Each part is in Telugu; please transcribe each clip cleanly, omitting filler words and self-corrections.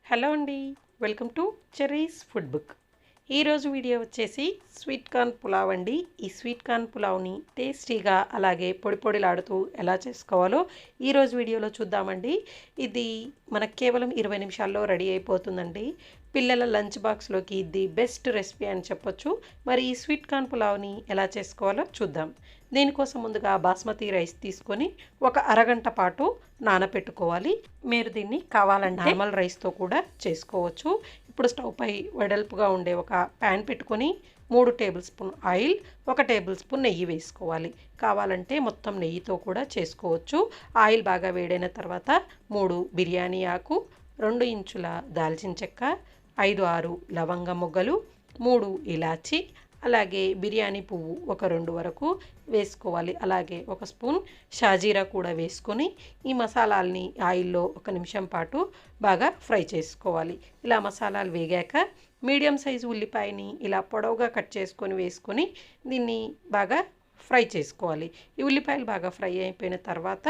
హలో అండి, welcome to cherries food book. ఈరోజు వీడియో వచ్చేసి స్వీట్ కార్న్ పులావ్ అండి. ఈ స్వీట్ కార్న్ పులావ్ని టేస్టీగా అలాగే పొడి పొడిలాడుతూ ఎలా చేసుకోవాలో ఈరోజు వీడియోలో చూద్దామండి. ఇది మనకు కేవలం 20 నిమిషాల్లో రెడీ అయిపోతుందండి. పిల్లల లంచ్ బాక్స్లోకి ఇది బెస్ట్ రెసిపీ అని చెప్పొచ్చు. మరి ఈ స్వీట్ కార్న్ పులావ్ని ఎలా చేసుకోవాలో చూద్దాం. దీనికోసం ముందుగా బాస్మతి రైస్ తీసుకొని ఒక అరగంట పాటు నానబెట్టుకోవాలి. మీరు దీన్ని కావాలంటే నార్మల్ రైస్తో కూడా చేసుకోవచ్చు. ఇప్పుడు స్టవ్ పై వెడల్పుగా ఉండే ఒక ప్యాన్ పెట్టుకొని 3 table spoon oil, 1 table spoon నెయ్యి వేసుకోవాలి. కావాలంటే మొత్తం నెయ్యితో కూడా చేసుకోవచ్చు. ఆయిల్ బాగా వేడైన తర్వాత 3 బిర్యానీ ఆకు, 2 ఇంచుల దాల్చిన చెక్క, 5-6 లవంగ మొగ్గలు, 3 ఇలాచి, అలాగే బిర్యానీ పువ్వు ఒక 2 వరకు వేసుకోవాలి. అలాగే 1 స్పూన్ షాజీరా కూడా వేసుకొని ఈ మసాలాల్ని ఆయిల్లో 1 నిమిషం పాటు బాగా ఫ్రై చేసుకోవాలి. ఇలా మసాలాలు వేగాక మీడియం సైజు ఉల్లిపాయని ఇలా పొడవుగా కట్ చేసుకొని వేసుకొని దీన్ని బాగా ఫ్రై చేసుకోవాలి. ఈ ఉల్లిపాయలు బాగా ఫ్రై అయిపోయిన తర్వాత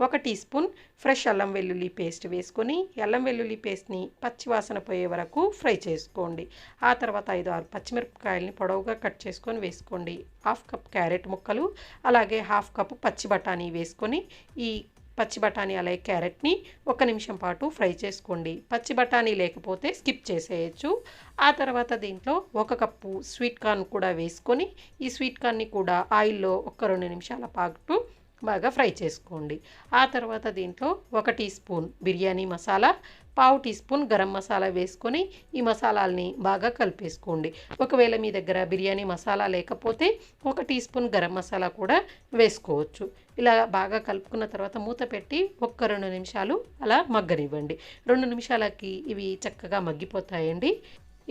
1 టీ స్పూన్ ఫ్రెష్ అల్లం వెల్లుల్లి పేస్ట్ వేసుకొని అల్లం వెల్లుల్లి పేస్ట్ని పచ్చివాసన పోయే వరకు ఫ్రై చేసుకోండి. ఆ తర్వాత 5-6 పచ్చిమిరపకాయలని పొడవుగా కట్ చేసుకొని వేసుకోండి. 1/2 కప్ క్యారెట్ ముక్కలు, అలాగే 1/2 కప్ పచ్చి బఠానీ వేసుకొని ఈ పచ్చి బఠానీ అలాగే క్యారెట్ని 1 నిమిషం పాటు ఫ్రై చేసుకోండి. పచ్చి బఠానీ లేకపోతే స్కిప్ చేసేయచ్చు. ఆ తర్వాత దీంట్లో 1 కప్పు స్వీట్ కార్న్ కూడా వేసుకొని ఈ స్వీట్ కార్న్ని కూడా ఆయిల్లో 1-2 నిమిషాల పాటు బాగా ఫ్రై చేసుకోండి. ఆ తర్వాత దీంట్లో 1 teaspoon biryani masala, 1/2 teaspoon garam masala వేసుకొని ఈ మసాలాల్ని బాగా కలిపేసుకోండి. ఒకవేళ మీ దగ్గర బిర్యానీ మసాలా లేకపోతే 1 టీ స్పూన్ గరం మసాలా కూడా వేసుకోవచ్చు. ఇలా బాగా కలుపుకున్న తర్వాత మూత పెట్టి 1-2 నిమిషాలు అలా మగ్గనివ్వండి. 2 నిమిషాలకి ఇవి చక్కగా మగ్గిపోతాయండి.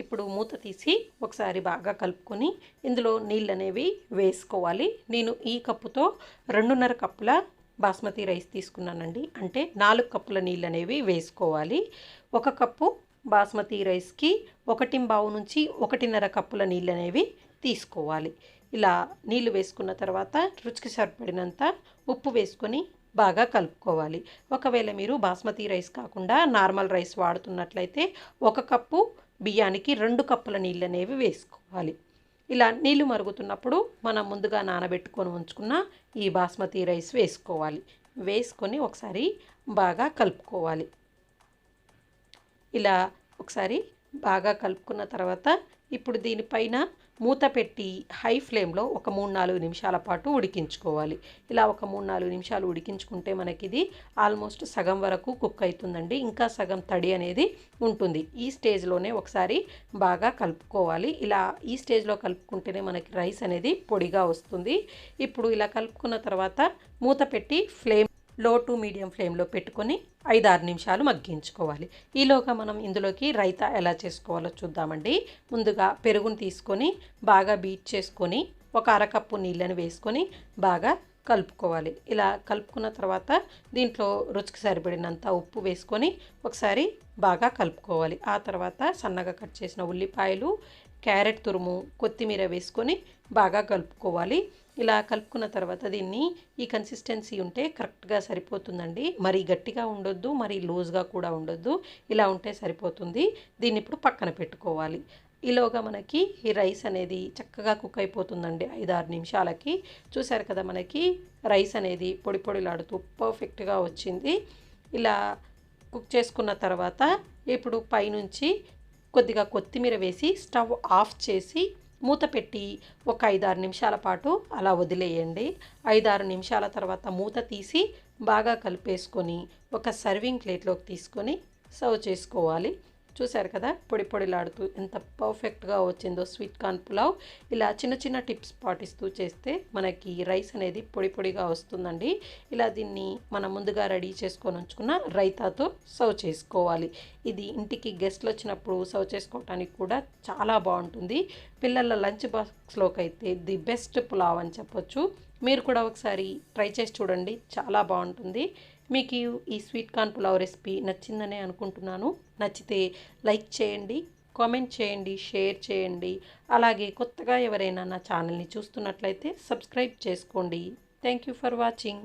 ఇప్పుడు మూత తీసి ఒకసారి బాగా కలుపుకొని ఇందులో నీళ్ళు అనేవి వేసుకోవాలి. నేను ఈ కప్పుతో 2.5 కప్పుల బాస్మతి రైస్ తీసుకున్నానండి. అంటే 4 కప్పుల నీళ్ళు అనేవి వేసుకోవాలి. 1 కప్పు బాస్మతి రైస్కి 1.5 నుంచి 1.5 కప్పుల నీళ్ళు అనేవి తీసుకోవాలి. ఇలా నీళ్ళు వేసుకున్న తర్వాత రుచికి సరిపడినంత ఉప్పు వేసుకొని బాగా కలుపుకోవాలి. ఒకవేళ మీరు బాస్మతి రైస్ కాకుండా నార్మల్ రైస్ వాడుతున్నట్లయితే 1 కప్పు బియ్యానికి 2 కప్పుల నీళ్ళు అనేవి వేసుకోవాలి. ఇలా నీళ్లు మరుగుతున్నప్పుడు మనం ముందుగా నానబెట్టుకొని ఉంచుకున్న ఈ బాస్మతి రైస్ వేసుకోవాలి. వేసుకొని ఒకసారి బాగా కలుపుకోవాలి. ఇలా ఒకసారి బాగా కలుపుకున్న తర్వాత ఇప్పుడు దీనిపైన మూత పెట్టి హై ఫ్లేమ్లో ఒక 3-4 నిమిషాల పాటు ఉడికించుకోవాలి. ఇలా ఒక 3-4 నిమిషాలు ఉడికించుకుంటే మనకి ఇది ఆల్మోస్ట్ సగం వరకు కుక్ అవుతుందండి. ఇంకా సగం తడి అనేది ఉంటుంది. ఈ స్టేజ్లోనే ఒకసారి బాగా కలుపుకోవాలి. ఇలా ఈ స్టేజ్లో కలుపుకుంటేనే మనకి రైస్ అనేది పొడిగా వస్తుంది. ఇప్పుడు ఇలా కలుపుకున్న తర్వాత మూత పెట్టి లో టు మీడియం ఫ్లేమ్లో పెట్టుకొని 5-6 నిమిషాలు మగ్గించుకోవాలి. ఈలోగా మనం ఇందులోకి రైతా ఎలా చేసుకోవాలో చూద్దామండి. ముందుగా పెరుగుని తీసుకొని బాగా బీట్ చేసుకొని 1 అరకప్పు నీళ్ళని వేసుకొని బాగా కలుపుకోవాలి. ఇలా కలుపుకున్న తర్వాత దీంట్లో రుచికి సరిపడినంత ఉప్పు వేసుకొని ఒకసారి బాగా కలుపుకోవాలి. ఆ తర్వాత సన్నగా కట్ చేసిన ఉల్లిపాయలు, క్యారెట్ తురుము, కొత్తిమీర వేసుకొని బాగా కలుపుకోవాలి. ఇలా కలుపుకున్న తర్వాత దీన్ని ఈ కన్సిస్టెన్సీ ఉంటే కరెక్ట్గా సరిపోతుందండి. మరీ గట్టిగా ఉండొద్దు, మరీ లూజ్గా కూడా ఉండొద్దు. ఇలా ఉంటే సరిపోతుంది. దీన్ని ఇప్పుడు పక్కన పెట్టుకోవాలి. ఈలోగా మనకి ఈ రైస్ అనేది చక్కగా కుక్ అయిపోతుందండి 5-6 నిమిషాలకి. చూసారు కదా, మనకి రైస్ అనేది పొడి పొడిలాడుతూ పర్ఫెక్ట్గా వచ్చింది. ఇలా కుక్ చేసుకున్న తర్వాత ఇప్పుడు పైనుంచి కొద్దిగా కొత్తిమీర వేసి స్టవ్ ఆఫ్ చేసి మూత పెట్టి ఒక 5-6 నిమిషాల పాటు అలా వదిలేయండి. 5-6 నిమిషాల తర్వాత మూత తీసి బాగా కలిపేసుకొని ఒక సర్వింగ్ ప్లేట్లోకి తీసుకొని సర్వ్ చేసుకోవాలి. చూసారు కదా, పొడి పొడిలాడుతూ ఎంత పర్ఫెక్ట్గా వచ్చిందో స్వీట్ కార్న్ పులావ్. ఇలా చిన్న చిన్న టిప్స్ పాటిస్తూ చేస్తే మనకి రైస్ అనేది పొడి పొడిగా వస్తుందండి. ఇలా దీన్ని మనం ముందుగా రెడీ చేసుకొని ఉంచుకున్న రైతాతో సర్వ్ చేసుకోవాలి. ఇది ఇంటికి గెస్ట్లు వచ్చినప్పుడు సర్వ్ చేసుకోవడానికి కూడా చాలా బాగుంటుంది. పిల్లల లంచ్ బాక్స్లోకి అయితే ది బెస్ట్ పులావ్ అని చెప్పొచ్చు. మీరు కూడా ఒకసారి ట్రై చేసి చూడండి, చాలా బాగుంటుంది. మీకు ఈ స్వీట్ కార్న్ పులావ్ రెసిపీ నచ్చిందనే అనుకుంటున్నాను. నచ్చితే లైక్ చేయండి, కామెంట్ చేయండి, షేర్ చేయండి. అలాగే కొత్తగా ఎవరైనా నా ఛానల్ని చూస్తున్నట్లయితే సబ్స్క్రైబ్ చేసుకోండి. Thank you for watching.